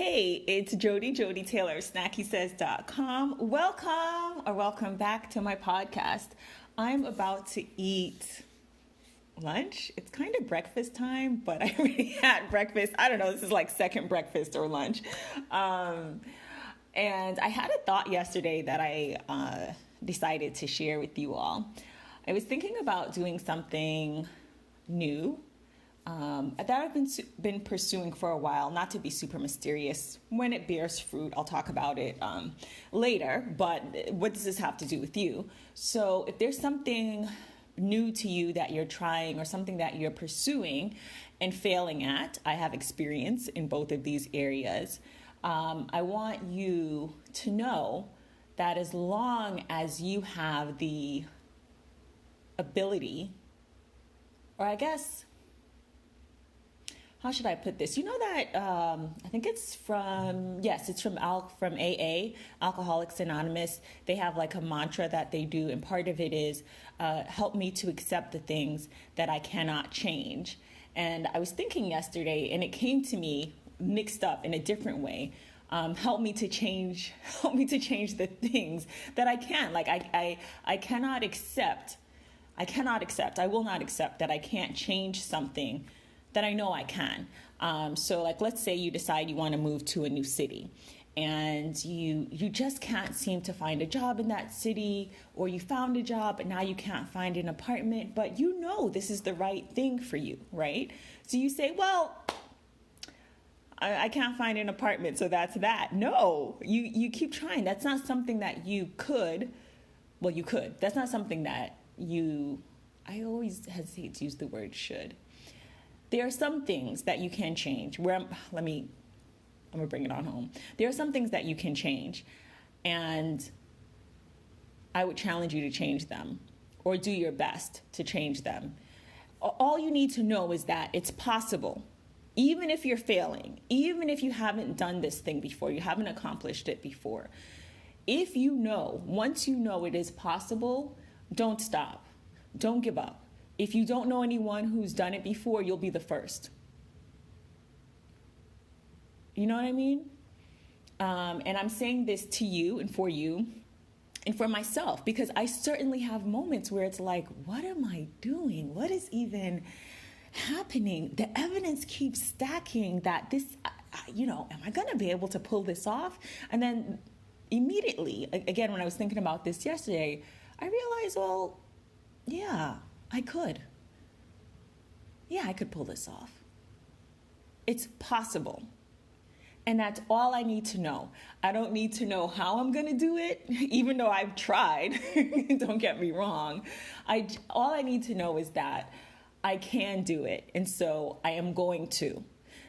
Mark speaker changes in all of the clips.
Speaker 1: Hey, it's Jody Taylor, SnackySays.com. Welcome back to my podcast. I'm about to eat lunch. It's kind of breakfast time, but I already had breakfast. I don't know, this is like second breakfast or lunch. And I had a thought yesterday that I decided to share with you all. I was thinking about doing something new that I've been pursuing for a while, not to be super mysterious. When it bears fruit, I'll talk about it later, but what does this have to do with you? So if there's something new to you that you're trying or something that you're pursuing and failing at, I have experience in both of these areas. I want you to know that as long as you have the ability, or I guess, how should I put this? You know that I think it's from AA, Alcoholics Anonymous. They have like a mantra that they do, and part of it is help me to accept the things that I cannot change. And I was thinking yesterday, and it came to me mixed up in a different way. Help me to change the things that I can. Like I cannot accept. I will not accept that I can't change something that I know I can. So like, let's say you decide you want to move to a new city and you just can't seem to find a job in that city, or you found a job but now you can't find an apartment, but you know this is the right thing for you, right? So you say, well, I can't find an apartment, so that's that. No, you keep trying. That's not something that you could. Well, you could. That's not something that I always hesitate to use the word should. There are some things that you can change. I'm gonna bring it on home. There are some things that you can change, and I would challenge you to change them, or do your best to change them. All you need to know is that it's possible. Even if you're failing, even if you haven't done this thing before, you haven't accomplished it before. Once you know it is possible, don't stop. Don't give up. If you don't know anyone who's done it before, you'll be the first. You know what I mean? And I'm saying this to you and for myself, because I certainly have moments where it's like, what am I doing? What is even happening? The evidence keeps stacking that this, am I going to be able to pull this off? And then immediately, again, when I was thinking about this yesterday, I realized, well, yeah, I could. Yeah, I could pull this off. It's possible. And that's all I need to know. I don't need to know how I'm going to do it, even though I've tried. Don't get me wrong. All I need to know is that I can do it. And so I am going to.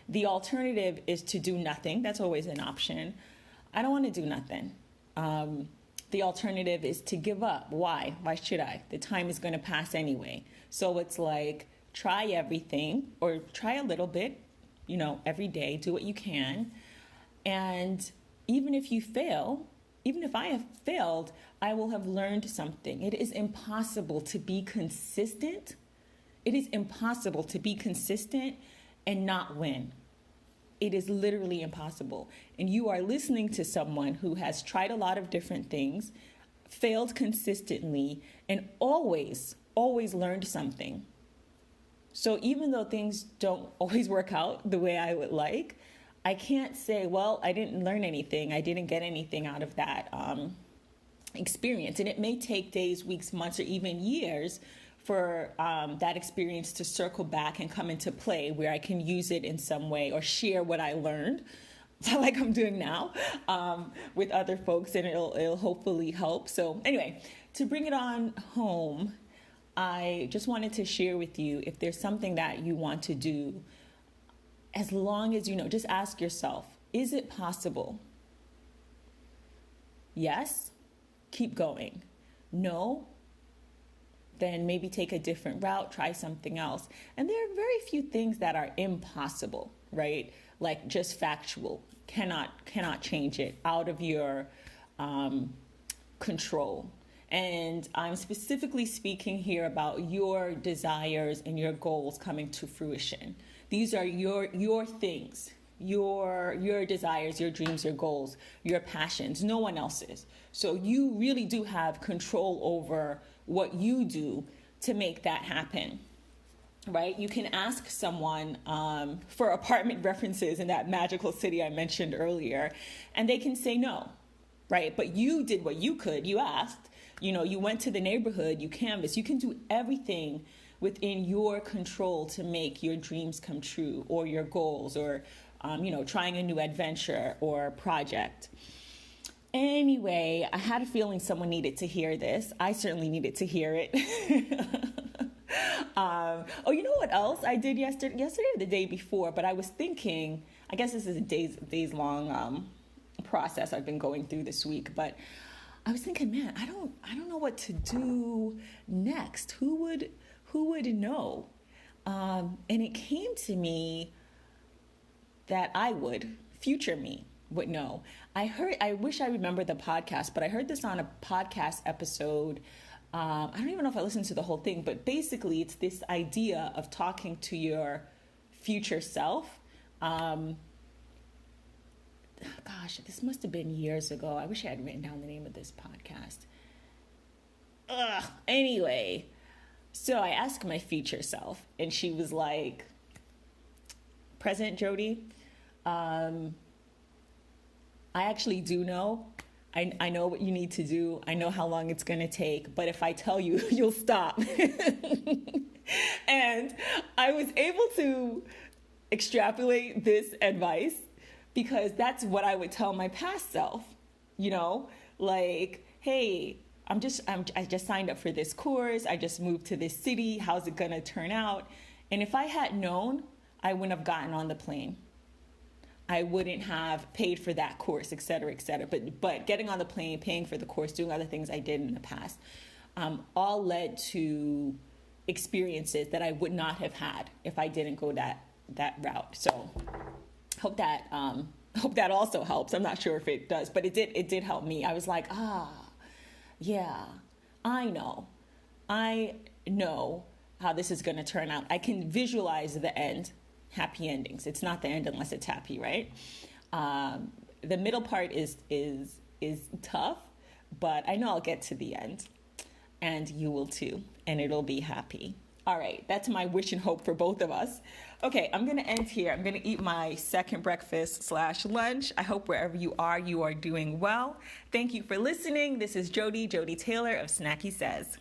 Speaker 1: The alternative is to do nothing. That's always an option. I don't want to do nothing. The alternative is to give up. Why? Why should I? The time is going to pass anyway. So it's like, try everything, or try a little bit, every day, do what you can. And even if you fail, even if I have failed, I will have learned something. It is impossible to be consistent. It is impossible to be consistent and not win. It is literally impossible. And you are listening to someone who has tried a lot of different things, failed consistently, and always learned something. So even though things don't always work out the way I would like, I can't say, well, I didn't learn anything. I didn't get anything out of that experience. And it may take days, weeks, months, or even years for that experience to circle back and come into play, where I can use it in some way or share what I learned, like I'm doing now, with other folks, and it'll hopefully help. So anyway, to bring it on home, I just wanted to share with you, if there's something that you want to do, as long as just ask yourself, is it possible? Yes, keep going. No, then maybe take a different route, try something else. And there are very few things that are impossible, right? Like just factual, cannot change it, out of your control. And I'm specifically speaking here about your desires and your goals coming to fruition. These are your things. your desires, your dreams, your goals, your passions. No one else's. So you really do have control over what you do to make that happen. Right? You can ask someone for apartment references in that magical city I mentioned earlier, and they can say no, right? But you did what you could. You asked, you went to the neighborhood, you canvassed. You can do everything within your control to make your dreams come true, or your goals, or, trying a new adventure or project. Anyway, I had a feeling someone needed to hear this. I certainly needed to hear it. You know what else I did yesterday or the day before, but I was thinking, I guess this is a days long process I've been going through this week, but I was thinking, man, I don't know what to do next. Who would know? And it came to me that future me would know. I wish I remembered the podcast, but I heard this on a podcast episode. I don't even know if I listened to the whole thing, but basically it's this idea of talking to your future self. Gosh, this must have been years ago. I wish I had written down the name of this podcast. Anyway, so I asked my future self, and she was like, President Jody, I actually do know. I know what you need to do. I know how long it's going to take, but if I tell you, you'll stop. And I was able to extrapolate this advice because that's what I would tell my past self, like, hey, I just signed up for this course. I just moved to this city. How's it going to turn out? And if I had known, I wouldn't have gotten on the plane. I wouldn't have paid for that course, et cetera, et cetera. But getting on the plane, paying for the course, doing other things I did in the past, all led to experiences that I would not have had if I didn't go that route. So hope that also helps. I'm not sure if it does, but it did help me. I was like, yeah, I know how this is going to turn out. I can visualize the end. Happy endings. It's not the end unless it's happy, right? The middle part is tough, but I know I'll get to the end, and you will too, and it'll be happy. All right, that's my wish and hope for both of us. Okay, I'm gonna end here. I'm gonna eat my second breakfast / lunch. I hope wherever you are doing well. Thank you for listening. This is Jody Taylor of SnackySays.